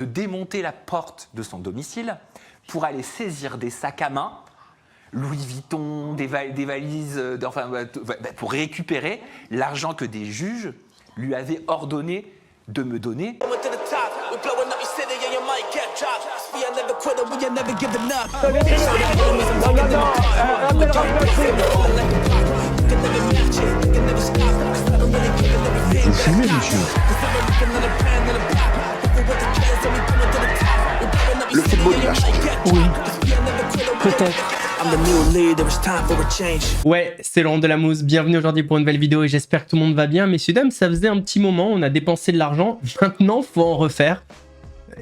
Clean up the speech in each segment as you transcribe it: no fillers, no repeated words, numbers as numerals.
de démonter la porte de son domicile pour aller saisir des sacs à main, Louis Vuitton, des valises, pour récupérer l'argent que des juges lui avaient ordonné de me donner. Vous fumez, monsieur? Le football, il a changé. Oui, peut-être. Ouais, c'est Laurent Delamousse, bienvenue aujourd'hui pour une nouvelle vidéo et j'espère que tout le monde va bien. Messieurs, dames, ça faisait un petit moment, on a dépensé de l'argent, maintenant faut en refaire.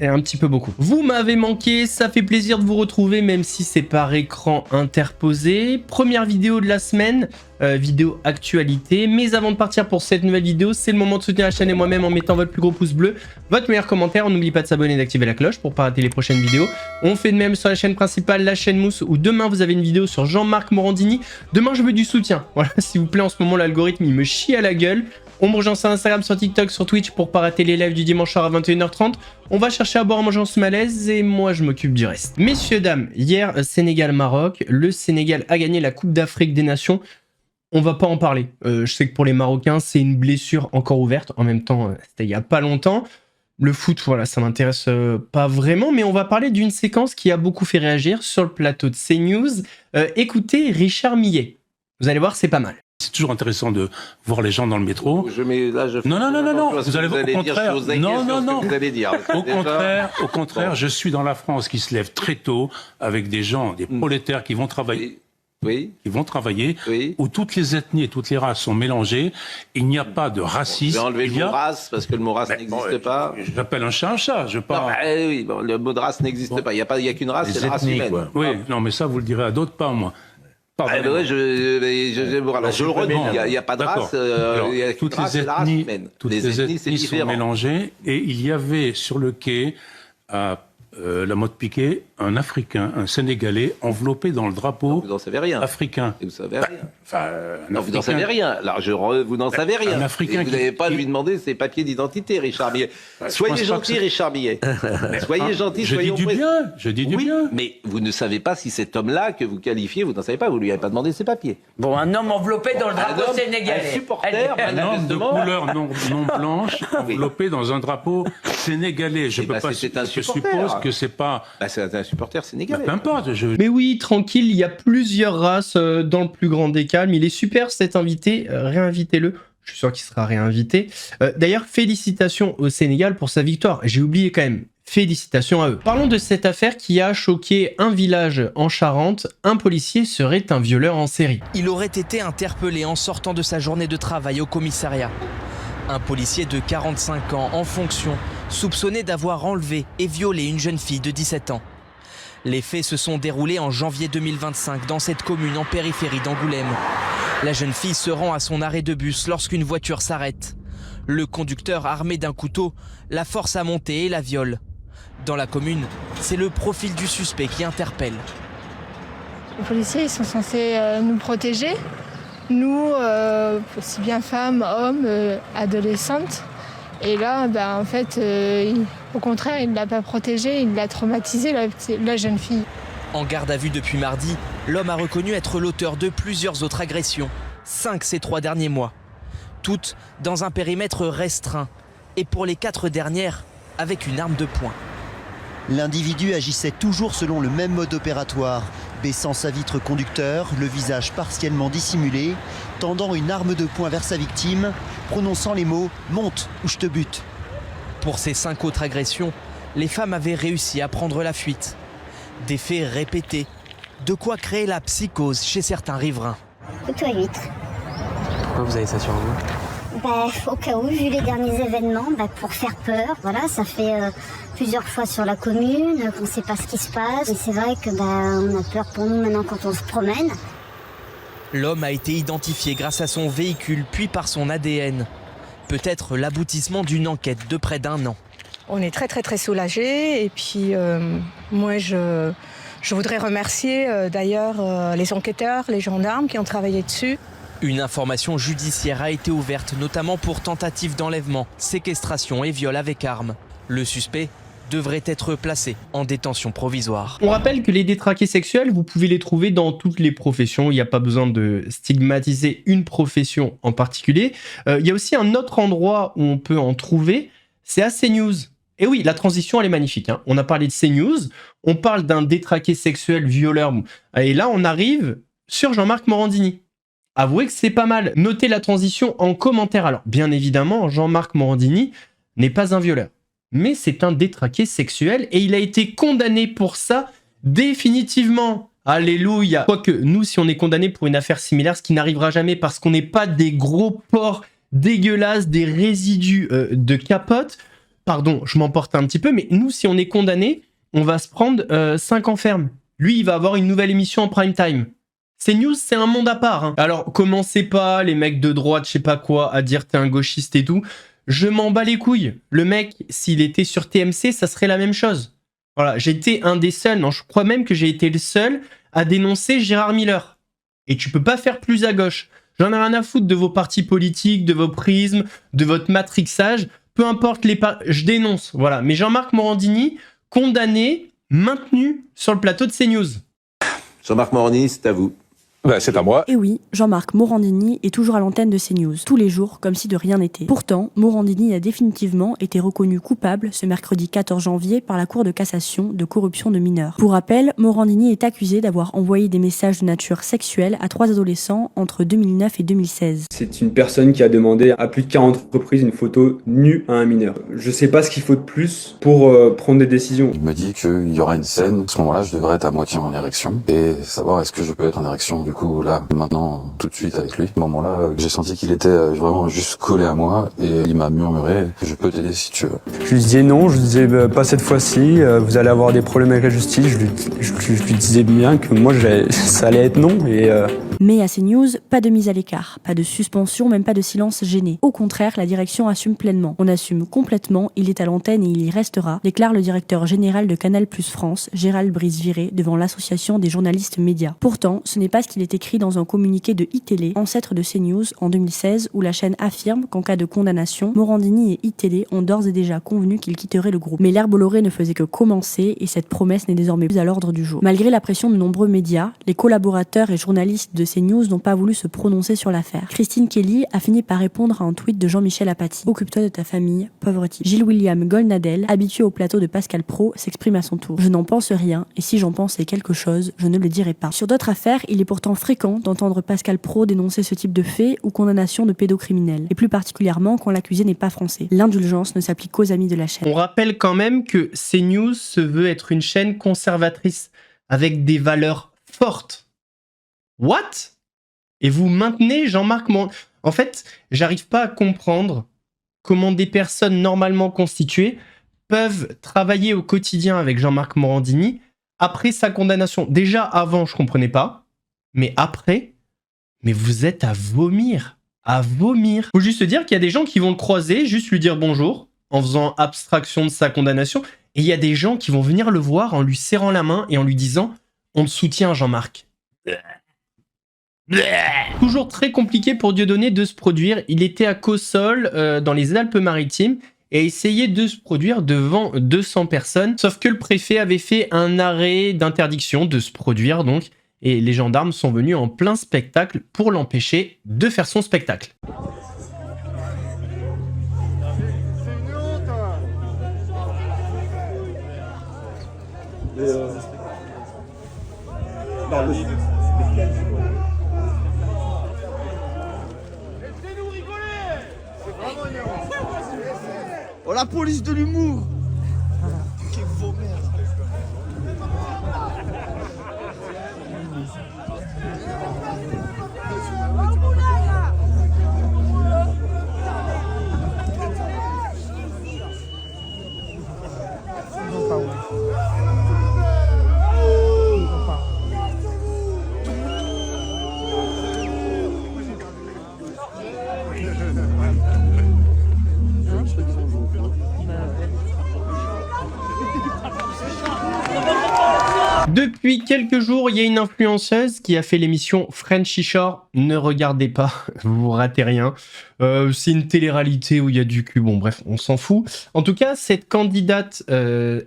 Et un petit peu beaucoup. Vous m'avez manqué, ça fait plaisir de vous retrouver même si c'est par écran interposé. Première vidéo de la semaine, vidéo actualité. Mais avant de partir pour cette nouvelle vidéo, c'est le moment de soutenir la chaîne et moi-même en mettant votre plus gros pouce bleu, votre meilleur commentaire. N'oubliez pas de s'abonner et d'activer la cloche pour ne pas rater les prochaines vidéos. On fait de même sur la chaîne principale, la chaîne Mousse, où demain vous avez une vidéo sur Jean-Marc Morandini. Demain je veux du soutien. Voilà, s'il vous plaît, en ce moment l'algorithme il me chie à la gueule. On me rejoint sur Instagram, sur TikTok, sur Twitch pour pas rater les lives du dimanche soir à 21h30. On va chercher à boire en mangeant ce malaise et moi je m'occupe du reste. Messieurs, dames, hier Sénégal-Maroc, le Sénégal a gagné la Coupe d'Afrique des Nations. On va pas en parler. Je sais que pour les Marocains c'est une blessure encore ouverte. En même temps, c'était il y a pas longtemps. Le foot, voilà, ça m'intéresse pas vraiment, mais on va parler d'une séquence qui a beaucoup fait réagir sur le plateau de CNews. Écoutez Richard Millet. Vous allez voir, c'est pas mal. C'est toujours intéressant de voir les gens dans le métro. Non. Vous allez au contraire. Non. Vous allez dire. Au contraire, je suis dans la France qui se lève très tôt avec des gens, des prolétaires qui vont travailler. Oui. Qui vont travailler, Oui. où toutes les ethnies et toutes les races sont mélangées. Il n'y a pas de racisme. Je vais enlever le mot race parce que le mot race n'existe pas. J'appelle un chat un chat. Je Non, parle. oui, bon, le mot de race n'existe pas. Il n'y a qu'une race, c'est la race humaine. Quoi. Oui, non, mais ça vous le direz à d'autres, pas à moi. Alors, je le redis, il n'y a pas de race, il y a toutes qu'une race, c'est la race humaine. Toutes les ethnies c'est sont différent. mélangées et il y avait sur le quai à la Motte Piquet un Africain, un Sénégalais enveloppé dans le drapeau Vous n'en savez rien. africain. Et vous savez rien. Enfin, Non, vous n'en savez rien. Alors, vous n'en savez rien. Un Africain Et vous n'avez pas à lui demander ses papiers d'identité, Richard Millet. Soyez gentil, Richard Millet. Soyez gentil, Je dis soyez du bien, je dis du Oui, bien. mais vous ne savez pas si cet homme-là que vous qualifiez, vous n'en savez pas, vous lui avez pas demandé ses papiers. Bon, un homme enveloppé dans le drapeau Un homme, sénégalais. un supporter, Un homme de manifestement. couleur non blanche enveloppé dans un drapeau sénégalais. Je Eh peux ben, pas. c'est un Je supporter. suppose que c'est pas. Bah, c'est un supporter sénégalais. Peu importe. Mais oui, tranquille, il y a plusieurs races dans le plus grand des calmes. Il est super cet invité, réinvitez-le. Je suis sûr qu'il sera réinvité. D'ailleurs, félicitations au Sénégal pour sa victoire. J'ai oublié quand même. Félicitations à eux. Parlons de cette affaire qui a choqué un village en Charente. Un policier serait un violeur en série. Il aurait été interpellé en sortant de sa journée de travail au commissariat. Un policier de 45 ans en fonction, soupçonné d'avoir enlevé et violé une jeune fille de 17 ans. Les faits se sont déroulés en janvier 2025 dans cette commune en périphérie d'Angoulême. La jeune fille se rend à son arrêt de bus lorsqu'une voiture s'arrête. Le conducteur, armé d'un couteau, la force à monter et la viole. Dans la commune, c'est le profil du suspect qui interpelle. Les policiers ils sont censés nous protéger, nous, aussi bien femmes, hommes, adolescentes. Et là, en fait, au contraire, il ne l'a pas protégée, il l'a traumatisée, la jeune fille. En garde à vue depuis mardi, l'homme a reconnu être l'auteur de plusieurs autres agressions, 5 ces 3 derniers mois. Toutes dans un périmètre restreint, et pour les 4 dernières, avec une arme de poing. L'individu agissait toujours selon le même mode opératoire, baissant sa vitre conducteur, le visage partiellement dissimulé, tendant une arme de poing vers sa victime, prononçant les mots « monte ou je te bute ». Pour ces 5 autres agressions, les femmes avaient réussi à prendre la fuite. Des faits répétés, de quoi créer la psychose chez certains riverains. Plutôt à 8. Pourquoi vous avez ça sur vous ? Au cas où, vu les derniers événements, pour faire peur. Voilà, ça fait plusieurs fois sur la commune, qu'on ne sait pas ce qui se passe. Et c'est vrai que on a peur pour nous maintenant quand on se promène. L'homme a été identifié grâce à son véhicule puis par son ADN. Peut-être l'aboutissement d'une enquête de près d'1 an. On est très soulagés et puis moi je voudrais remercier d'ailleurs les enquêteurs, les gendarmes qui ont travaillé dessus. Une information judiciaire a été ouverte notamment pour tentative d'enlèvement, séquestration et viol avec arme. Le suspect devrait être placé en détention provisoire. On rappelle que les détraqués sexuels, vous pouvez les trouver dans toutes les professions. Il n'y a pas besoin de stigmatiser une profession en particulier. Il y a aussi un autre endroit où on peut en trouver, c'est à CNews. Et oui, la transition, elle est magnifique. Hein. On a parlé de CNews, on parle d'un détraqué sexuel, violeur. Et là, on arrive sur Jean-Marc Morandini. Avouez que c'est pas mal. Notez la transition en commentaire. Alors, bien évidemment, Jean-Marc Morandini n'est pas un violeur. Mais c'est un détraqué sexuel et il a été condamné pour ça définitivement. Alléluia. Quoique, nous, si on est condamné pour une affaire similaire, ce qui n'arrivera jamais parce qu'on n'est pas des gros porcs dégueulasses, des résidus de capote. Pardon, je m'emporte un petit peu, mais nous, si on est condamné, on va se prendre 5 ans ferme. Lui, il va avoir une nouvelle émission en prime time. CNews, c'est un monde à part. Hein. Alors, commencez pas, les mecs de droite, je sais pas quoi, à dire t'es un gauchiste et tout. Je m'en bats les couilles. Le mec, s'il était sur TMC, ça serait la même chose. Voilà, j'étais un des seuls, non, je crois même que j'ai été le seul à dénoncer Gérard Miller. Et tu peux pas faire plus à gauche. J'en ai rien à foutre de vos partis politiques, de vos prismes, de votre matrixage. Peu importe les je dénonce, voilà. Mais Jean-Marc Morandini, condamné, maintenu sur le plateau de CNews. Jean-Marc Morandini, c'est à vous. C'est à moi. Et oui, Jean-Marc Morandini est toujours à l'antenne de CNews, tous les jours, comme si de rien n'était. Pourtant, Morandini a définitivement été reconnu coupable ce mercredi 14 janvier par la Cour de cassation de corruption de mineurs. Pour rappel, Morandini est accusé d'avoir envoyé des messages de nature sexuelle à 3 adolescents entre 2009 et 2016. C'est une personne qui a demandé à plus de 40 reprises une photo nue à un mineur. Je sais pas ce qu'il faut de plus pour prendre des décisions. Il me dit qu'il y aura une scène, à ce moment-là, je devrais être à moitié en érection et savoir est-ce que je peux être en érection. Du coup, là, maintenant, tout de suite avec lui, à ce moment-là, j'ai senti qu'il était vraiment juste collé à moi et il m'a murmuré « Je peux t'aider si tu veux ». Je lui disais non, je lui disais pas cette fois-ci, vous allez avoir des problèmes avec la justice. Je lui disais bien que moi, ça allait être non. Mais à CNews, pas de mise à l'écart, pas de suspension, même pas de silence gêné. Au contraire, la direction assume pleinement. On assume complètement, il est à l'antenne et il y restera, déclare le directeur général de Canal+ France, Gérald Brice-Viré, devant l'association des journalistes médias. Pourtant, ce n'est pas ce qu'il est écrit dans un communiqué de iTélé, ancêtre de CNews, en 2016, où la chaîne affirme qu'en cas de condamnation, Morandini et iTélé ont d'ores et déjà convenu qu'ils quitteraient le groupe. Mais l'herbe Bolloré ne faisait que commencer et cette promesse n'est désormais plus à l'ordre du jour. Malgré la pression de nombreux médias, les collaborateurs et journalistes de CNews n'ont pas voulu se prononcer sur l'affaire. Christine Kelly a fini par répondre à un tweet de Jean-Michel Apathy. « Occupe-toi de ta famille, pauvre type ». Gilles-William Golnadel, habitué au plateau de Pascal Praud, s'exprime à son tour. « Je n'en pense rien et si j'en pensais quelque chose, je ne le dirais pas ». Sur d'autres affaires, il est pourtant fréquent d'entendre Pascal Praud dénoncer ce type de fait ou condamnation de pédocriminels, et plus particulièrement quand l'accusé n'est pas français. L'indulgence ne s'applique qu'aux amis de la chaîne. On rappelle quand même que CNews se veut être une chaîne conservatrice, avec des valeurs fortes. What? Et vous maintenez Jean-Marc Morandini. En fait, j'arrive pas à comprendre comment des personnes normalement constituées peuvent travailler au quotidien avec Jean-Marc Morandini après sa condamnation. Déjà, avant, je comprenais pas. Mais après, mais vous êtes à vomir. À vomir. Faut juste se dire qu'il y a des gens qui vont le croiser, juste lui dire bonjour, en faisant abstraction de sa condamnation. Et il y a des gens qui vont venir le voir en lui serrant la main et en lui disant « On te soutient, Jean-Marc ». Toujours très compliqué pour Dieudonné de se produire. Il était à Cossol, dans les Alpes-Maritimes, et a essayé de se produire devant 200 personnes. Sauf que le préfet avait fait un arrêt d'interdiction de se produire, donc, et les gendarmes sont venus en plein spectacle pour l'empêcher de faire son spectacle. Oh, la police de l'humour. Quelle vos merde. Depuis quelques jours, il y a une influenceuse qui a fait l'émission Frenchy Shore. Ne regardez pas, vous ratez rien. C'est une télé-réalité où il y a du cul. Bon, bref, on s'en fout. En tout cas, cette candidate,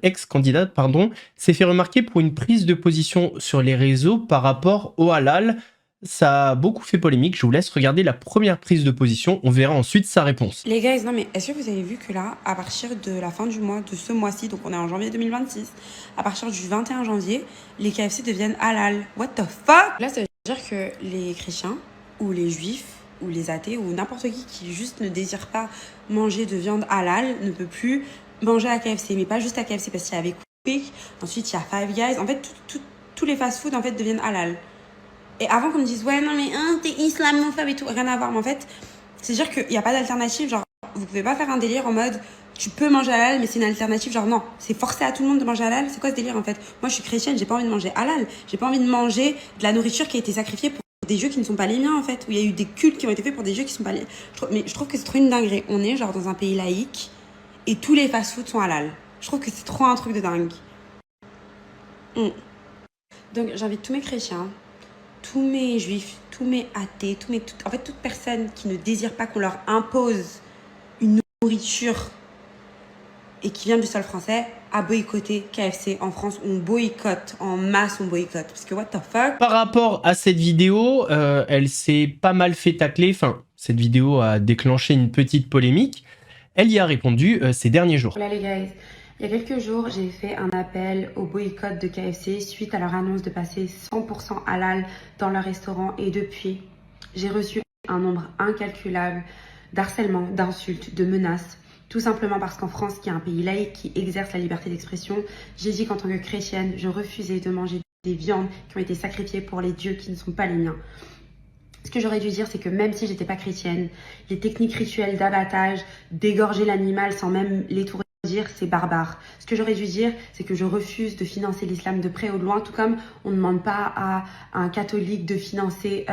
ex-candidate, pardon, s'est fait remarquer pour une prise de position sur les réseaux par rapport au halal. Ça a beaucoup fait polémique. Je vous laisse regarder la première prise de position. On verra ensuite sa réponse. Les guys, non mais est-ce que vous avez vu que là, à partir de la fin du mois, de ce mois-ci, donc on est en janvier 2026, à partir du 21 janvier, les KFC deviennent halal. What the fuck? Là, ça veut dire que les chrétiens, ou les juifs, ou les athées, ou n'importe qui juste ne désire pas manger de viande halal, ne peut plus manger à KFC. Mais pas juste à KFC, parce qu'il y avait Quick, ensuite il y a Five Guys. En fait, tous les fast-food en fait deviennent halal. Et avant qu'on me dise, ouais, non, mais t'es islamophobe et tout, rien à voir. Mais en fait, c'est-à-dire qu'il n'y a pas d'alternative. Genre, vous pouvez pas faire un délire en mode, tu peux manger halal, mais c'est une alternative. Genre, non, c'est forcé à tout le monde de manger halal. C'est quoi ce délire en fait? Moi, je suis chrétienne, j'ai pas envie de manger halal. J'ai pas envie de manger de la nourriture qui a été sacrifiée pour des jeux qui ne sont pas les miens en fait. Où il y a eu des cultes qui ont été faits pour des jeux qui sont pas les. Mais je trouve que c'est trop une dinguerie. On est genre dans un pays laïque et tous les fast-foods sont halal. Je trouve que c'est trop un truc de dingue. Donc, j'invite tous mes chrétiens, tous mes juifs, tous mes athées, en fait toute personne qui ne désire pas qu'on leur impose une nourriture et qui vient du sol français à boycotter KFC en France. On boycotte, en masse on boycotte, parce que what the fuck. Par rapport à cette vidéo, elle s'est pas mal fait tacler, enfin cette vidéo a déclenché une petite polémique. Elle y a répondu ces derniers jours. Voilà les guys, il y a quelques jours, j'ai fait un appel au boycott de KFC suite à leur annonce de passer 100% halal dans leur restaurant. Et depuis, j'ai reçu un nombre incalculable d'harcèlements, d'insultes, de menaces. Tout simplement parce qu'en France, qui est un pays laïque qui exerce la liberté d'expression, j'ai dit qu'en tant que chrétienne, je refusais de manger des viandes qui ont été sacrifiées pour les dieux qui ne sont pas les miens. Ce que j'aurais dû dire, c'est que même si j'étais pas chrétienne, les techniques rituelles d'abattage, d'égorger l'animal sans même l'étourdir, c'est barbare. Ce que j'aurais dû dire, c'est que je refuse de financer l'islam de près ou de loin, tout comme on ne demande pas à un catholique de financer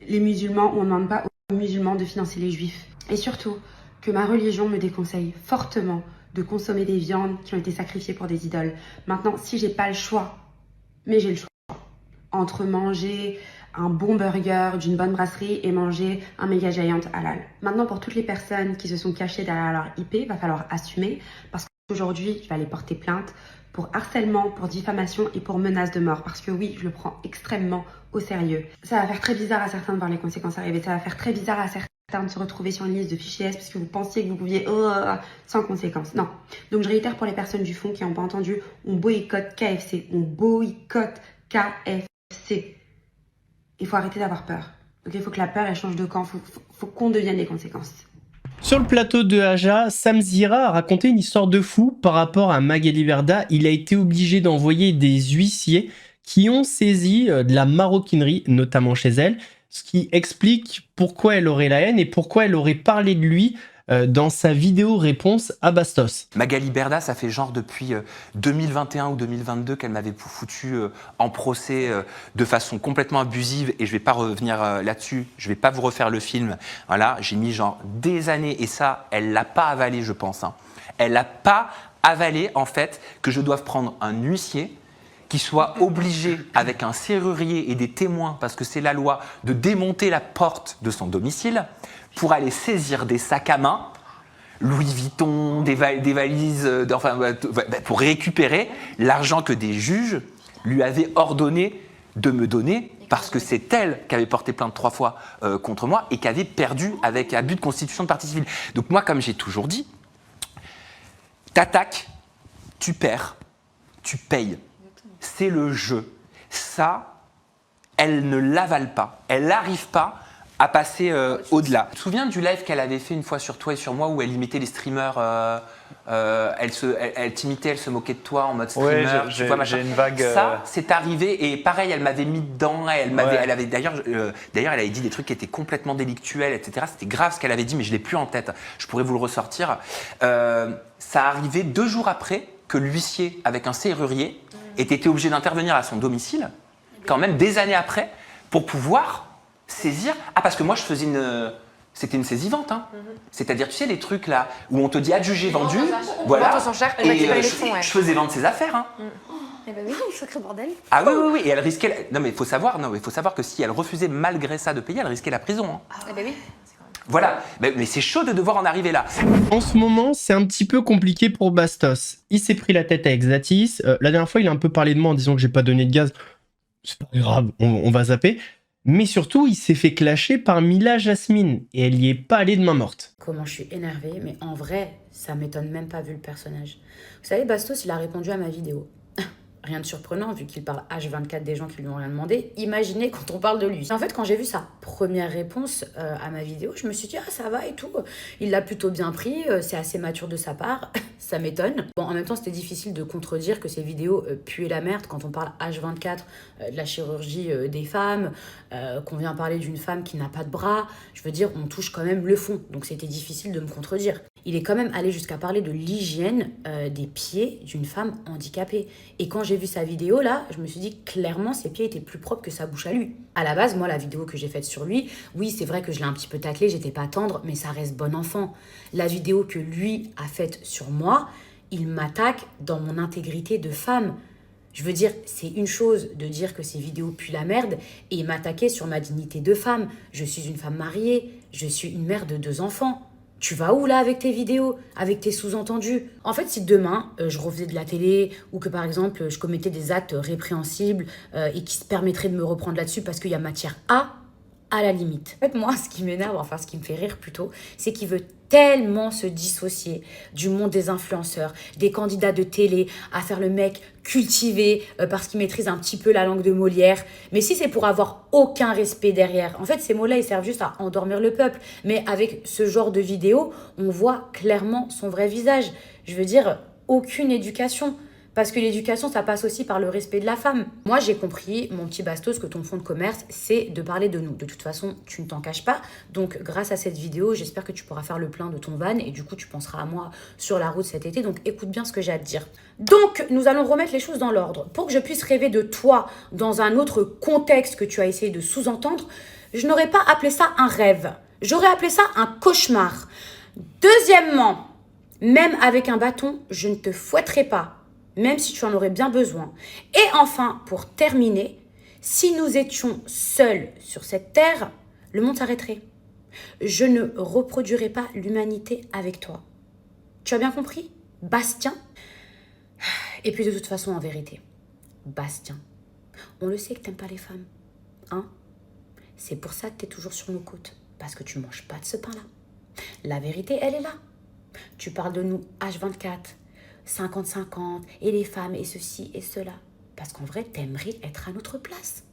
les musulmans, ou on ne demande pas aux musulmans de financer les juifs. Et surtout, que ma religion me déconseille fortement de consommer des viandes qui ont été sacrifiées pour des idoles. Maintenant, si j'ai pas le choix, mais j'ai le choix, entre manger un bon burger d'une bonne brasserie et manger un méga giant halal. Maintenant, pour toutes les personnes qui se sont cachées derrière leur IP, il va falloir assumer, parce qu'aujourd'hui, je vais aller porter plainte pour harcèlement, pour diffamation et pour menace de mort. Parce que oui, je le prends extrêmement au sérieux. Ça va faire très bizarre à certains de voir les conséquences arriver. Ça va faire très bizarre à certains de se retrouver sur une liste de fichiers S parce que vous pensiez que vous pouviez sans conséquences. Non. Donc je réitère pour les personnes du fond qui n'ont pas entendu, on boycotte KFC. On boycotte KFC. Il faut arrêter d'avoir peur. Donc il faut que la peur elle change de camp. Faut qu'on devienne les conséquences. Sur le plateau de Aja, Sam Zira a raconté une histoire de fou par rapport à Magali Berda. Il a été obligé d'envoyer des huissiers qui ont saisi de la maroquinerie, notamment chez elle, ce qui explique pourquoi elle aurait la haine et pourquoi elle aurait parlé de lui dans sa vidéo réponse à Bastos. Magali Berda, ça fait genre depuis 2021 ou 2022 qu'elle m'avait foutu en procès de façon complètement abusive, et je vais pas revenir là-dessus, je vais pas vous refaire le film. Voilà, j'ai mis genre des années, et ça, elle l'a pas avalé, je pense. Hein. Elle l'a pas avalé, en fait, que je doive prendre un huissier qui soit obligé, avec un serrurier et des témoins, parce que c'est la loi, de démonter la porte de son domicile pour aller saisir des sacs à main, Louis Vuitton, des valises, pour récupérer l'argent que des juges lui avaient ordonné de me donner, parce que c'est elle qui avait porté plainte 3 fois contre moi et qui avait perdu avec abus de constitution de partie civile. Donc moi, comme j'ai toujours dit, t'attaques, tu perds, tu payes. C'est le jeu. Ça, elle ne l'avale pas. Elle n'arrive pas à passer au-delà. Tu te souviens du live qu'elle avait fait une fois sur toi et sur moi où elle imitait les streamers, elle t'imitait, elle se moquait de toi en mode streamer. Ouais, j'ai une vague. Ça, c'est arrivé, et pareil, elle m'avait mis dedans. Elle avait d'ailleurs, elle avait dit des trucs qui étaient complètement délictuels, etc. C'était grave ce qu'elle avait dit, mais je l'ai plus en tête. Je pourrais vous le ressortir. Ça arrivait 2 jours après que l'huissier, avec un serrurier, ait été obligé d'intervenir à son domicile, quand même des années après, pour pouvoir saisir. Ah, parce que moi, je faisais une... C'était une saisie-vente, hein. C'est-à-dire, tu sais, les trucs là, où on te dit adjugé, vendu, voilà, et je faisais vendre ses affaires, hein. Eh ben oui, sacré bordel. Ah oui, oui, oui, et elle risquait... Non mais il faut savoir que si elle refusait malgré ça de payer, elle risquait la prison. Hein. Eh ben oui. Voilà, mais c'est chaud de devoir en arriver là. En ce moment, c'est un petit peu compliqué pour Bastos. Il s'est pris la tête avec Zatis. La dernière fois, il a un peu parlé de moi en disant que j'ai pas donné de gaz. C'est pas grave, on va zapper. Mais surtout, il s'est fait clasher par Mila Jasmine. Et elle y est pas allée de main morte. Comment je suis énervée, mais en vrai, ça m'étonne même pas vu le personnage. Vous savez, Bastos, il a répondu à ma vidéo. Rien de surprenant, vu qu'il parle H24 des gens qui lui ont rien demandé. Imaginez quand on parle de lui. En fait, quand j'ai vu sa première réponse à ma vidéo, je me suis dit, ah, ça va et tout. Il l'a plutôt bien pris, c'est assez mature de sa part. Ça m'étonne. Bon, en même temps, c'était difficile de contredire que ces vidéos puaient la merde quand on parle H24 de la chirurgie des femmes, qu'on vient parler d'une femme qui n'a pas de bras. Je veux dire, on touche quand même le fond. Donc, c'était difficile de me contredire. Il est quand même allé jusqu'à parler de l'hygiène des pieds d'une femme handicapée. Et quand j'ai vu sa vidéo, là, je me suis dit clairement ses pieds étaient plus propres que sa bouche à lui. À la base, moi, la vidéo que j'ai faite sur lui, oui, c'est vrai que je l'ai un petit peu taclé, j'étais pas tendre, mais ça reste bon enfant. La vidéo que lui a faite sur moi, il m'attaque dans mon intégrité de femme. Je veux dire, c'est une chose de dire que ces vidéos puent la merde et m'attaquer sur ma dignité de femme. Je suis une femme mariée, je suis une mère de 2 enfants. Tu vas où là avec tes vidéos, avec tes sous-entendus? En fait, si demain, je refaisais de la télé ou que par exemple, je commettais des actes répréhensibles et qui se permettraient de me reprendre là-dessus parce qu'il y a matière à la limite. En fait, moi, ce qui m'énerve, enfin ce qui me fait rire plutôt, c'est qu'il veut tellement se dissocier du monde des influenceurs, des candidats de télé, à faire le mec cultivé parce qu'il maîtrise un petit peu la langue de Molière. Mais si c'est pour avoir aucun respect derrière, en fait, ces mots-là, ils servent juste à endormir le peuple. Mais avec ce genre de vidéo, on voit clairement son vrai visage. Je veux dire, aucune éducation. Parce que l'éducation, ça passe aussi par le respect de la femme. Moi, j'ai compris, mon petit Bastos, que ton fonds de commerce, c'est de parler de nous. De toute façon, tu ne t'en caches pas. Donc, grâce à cette vidéo, j'espère que tu pourras faire le plein de ton van. Et du coup, tu penseras à moi sur la route cet été. Donc, écoute bien ce que j'ai à te dire. Donc, nous allons remettre les choses dans l'ordre. Pour que je puisse rêver de toi dans un autre contexte que tu as essayé de sous-entendre, je n'aurais pas appelé ça un rêve. J'aurais appelé ça un cauchemar. Deuxièmement, même avec un bâton, je ne te fouetterai pas. Même si tu en aurais bien besoin. Et enfin, pour terminer, si nous étions seuls sur cette terre, le monde s'arrêterait. Je ne reproduirai pas l'humanité avec toi. Tu as bien compris, Bastien? Et puis de toute façon, en vérité, Bastien, on le sait que t'aimes pas les femmes. Hein? C'est pour ça que t'es toujours sur nos côtes. Parce que tu manges pas de ce pain-là. La vérité, elle est là. Tu parles de nous H24. 50-50, et les femmes, et ceci, et cela. Parce qu'en vrai, t'aimerais être à notre place.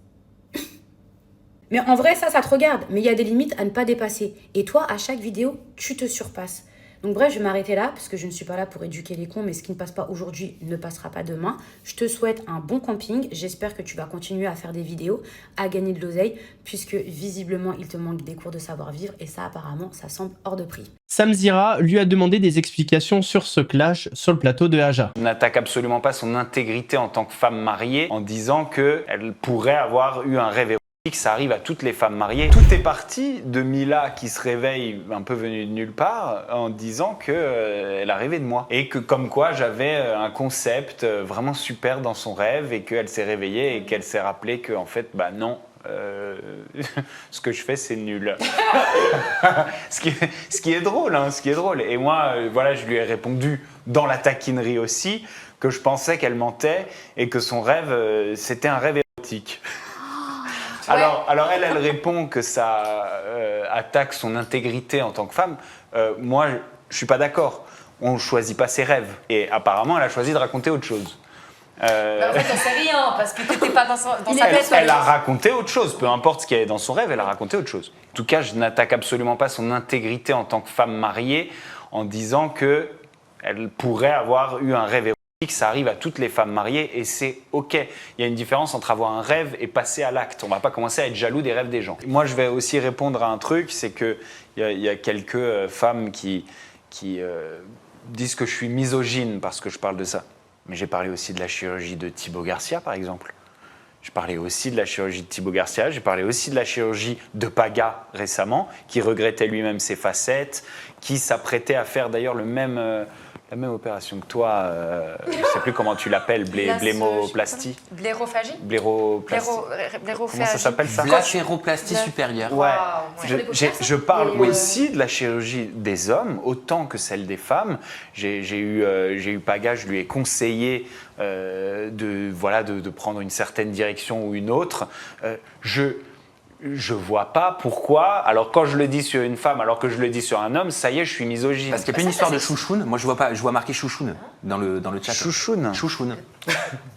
Mais en vrai, ça te regarde. Mais il y a des limites à ne pas dépasser. Et toi, à chaque vidéo, tu te surpasses. Donc bref, je vais m'arrêter là, parce que je ne suis pas là pour éduquer les cons, mais ce qui ne passe pas aujourd'hui ne passera pas demain. Je te souhaite un bon camping. J'espère que tu vas continuer à faire des vidéos, à gagner de l'oseille, puisque visiblement, il te manque des cours de savoir-vivre, et ça, apparemment, ça semble hors de prix. Samzira lui a demandé des explications sur ce clash sur le plateau de Aja. On n'attaque absolument pas son intégrité en tant que femme mariée en disant qu'elle pourrait avoir eu un rêve érotique. Ça arrive à toutes les femmes mariées. Tout est parti de Mila qui se réveille un peu venue de nulle part en disant qu'elle a rêvé de moi. Et que comme quoi j'avais un concept vraiment super dans son rêve et qu'elle s'est réveillée et qu'elle s'est rappelé que en fait, bah non, ce que je fais c'est nul. ce qui est drôle, hein, ce qui est drôle. Et moi, voilà, je lui ai répondu dans la taquinerie aussi que je pensais qu'elle mentait et que son rêve, c'était un rêve érotique. Alors elle répond que ça attaque son intégrité en tant que femme. Moi, je suis pas d'accord. On ne choisit pas ses rêves. Et apparemment, elle a choisi de raconter autre chose. En fait, ça sait rien, parce que t'étais pas dans sa tête. Elle a raconté autre chose. Peu importe ce qu'il y avait dans son rêve, elle a raconté autre chose. En tout cas, je n'attaque absolument pas son intégrité en tant que femme mariée en disant qu'elle pourrait avoir eu un rêve érotique. Ça arrive à toutes les femmes mariées et c'est ok. Il y a une différence entre avoir un rêve et passer à l'acte. On ne va pas commencer à être jaloux des rêves des gens. Moi, je vais aussi répondre à un truc, c'est qu'il y a quelques femmes qui disent que je suis misogyne parce que je parle de ça. Mais j'ai parlé aussi de la chirurgie de Thibaut Garcia, par exemple. J'ai parlé aussi de la chirurgie de Thibaut Garcia, j'ai parlé aussi de la chirurgie de Paga récemment, qui regrettait lui-même ses facettes, qui s'apprêtait à faire d'ailleurs le même La même opération que toi, je ne sais plus comment tu l'appelles, blémoplastie. Blérophagie. Bléroplastie. Blérophagie. Comment ça s'appelle ça? Blachéroplastie supérieure. Ouais. Wow. Je parle aussi de la chirurgie des hommes, autant que celle des femmes. J'ai eu Paga, je lui ai conseillé de prendre une certaine direction ou une autre. Je vois pas pourquoi, alors quand je le dis sur une femme, alors que je le dis sur un homme, ça y est, je suis misogyne. Parce qu'il y a pas une histoire de chouchoune. Moi, je vois marqué chouchoune dans le chat. Chouchoune. Chouchoune.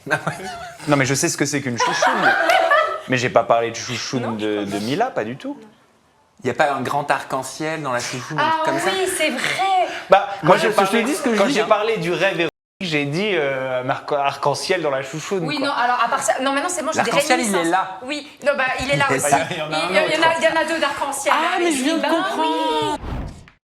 Non, mais je sais ce que c'est qu'une chouchoune. Mais j'ai pas parlé de chouchoune de Mila, pas du tout. Il n'y a pas un grand arc-en-ciel dans la chouchoune comme ça? Oui, c'est vrai. Bah, Moi, je te dis ce que je dis. Quand j'ai parlé du rêve érotique, j'ai dit arc-en-ciel dans la chouchoune. Oui, quoi. non, alors à part ça, non, maintenant c'est bon, j'ai des L'arc-en-ciel, réminiscences. il est là. Oui, non, bah, il est là aussi. Il y en a un Il y en a deux d'arc-en-ciel. Ah, mais je viens de comprendre.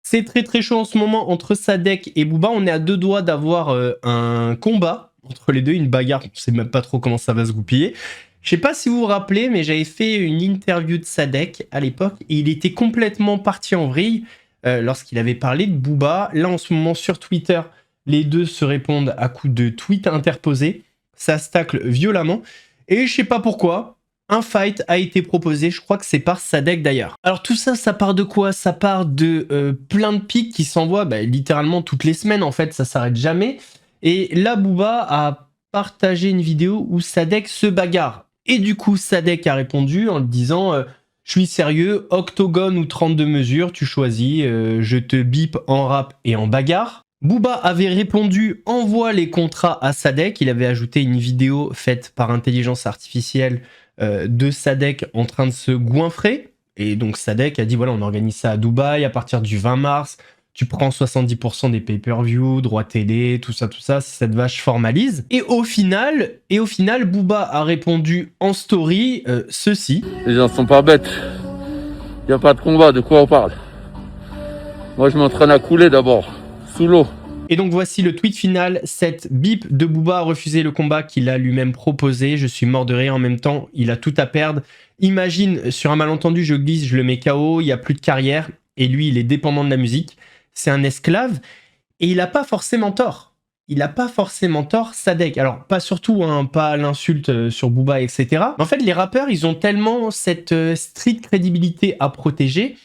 C'est très très chaud en ce moment entre Sadek et Booba. On est à 2 doigts d'avoir un combat entre les deux, une bagarre. On sait même pas trop comment ça va se goupiller. Je sais pas si vous vous rappelez, mais j'avais fait une interview de Sadek à l'époque et il était complètement parti en vrille lorsqu'il avait parlé de Booba. Là, en ce moment, sur Twitter, les deux se répondent à coups de tweets interposés. Ça se tacle violemment. Et je sais pas pourquoi, un fight a été proposé. Je crois que c'est par Sadek d'ailleurs. Alors tout ça, ça part de quoi? Ça part de plein de pics qui s'envoient littéralement toutes les semaines. En fait, ça s'arrête jamais. Et là, Booba a partagé une vidéo où Sadek se bagarre. Et du coup, Sadek a répondu en le disant je suis sérieux, octogone ou 32 mesures, tu choisis, je te bip en rap et en bagarre. Booba avait répondu envoie les contrats à Sadek. Il avait ajouté une vidéo faite par intelligence artificielle de Sadek en train de se goinfrer. Et donc Sadek a dit voilà, on organise ça à Dubaï à partir du 20 mars. Tu prends 70% des pay-per-view, droits télé, tout ça, si cette vache formalise. Et au final, Booba a répondu en story ceci. Les gens sont pas bêtes. Il n'y a pas de combat, de quoi on parle? Moi, je m'entraîne à couler d'abord, sous l'eau. Et donc voici le tweet final. Cette bip de Booba a refusé le combat qu'il a lui-même proposé. Je suis mort de rire en même temps. Il a tout à perdre. Imagine, sur un malentendu, je glisse, je le mets KO. Il n'y a plus de carrière. Et lui, il est dépendant de la musique. C'est un esclave. Et il n'a pas forcément tort. Il n'a pas forcément tort, Sadek. Alors, pas surtout, pas l'insulte sur Booba, etc. Mais en fait, les rappeurs, ils ont tellement cette stricte crédibilité à protéger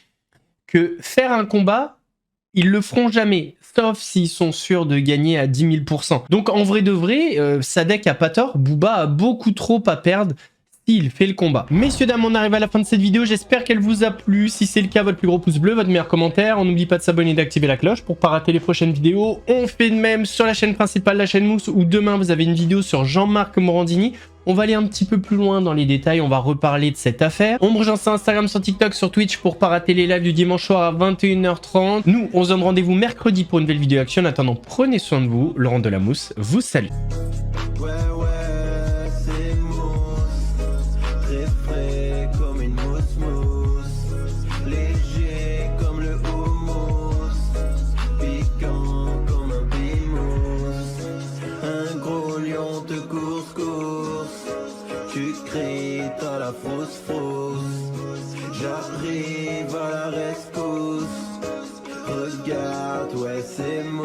que faire un combat, ils le feront jamais. Sauf s'ils sont sûrs de gagner à 10 000%. Donc, en vrai de vrai, Sadek a pas tort. Booba a beaucoup trop à perdre s'il fait le combat. Messieurs, dames, on arrive à la fin de cette vidéo. J'espère qu'elle vous a plu. Si c'est le cas, votre plus gros pouce bleu, votre meilleur commentaire. On n'oublie pas de s'abonner et d'activer la cloche pour pas rater les prochaines vidéos. On fait de même sur la chaîne principale, la chaîne Mousse, où demain, vous avez une vidéo sur Jean-Marc Morandini. On va aller un petit peu plus loin dans les détails, on va reparler de cette affaire. On brûle sur Instagram, sur TikTok, sur Twitch pour pas rater les lives du dimanche soir à 21h30. Nous, on se donne rendez-vous mercredi pour une nouvelle vidéo action. En attendant, prenez soin de vous. Laurent de la Mousse vous salue. J'arrive à la rescousse. Regarde, ouais, c'est moi.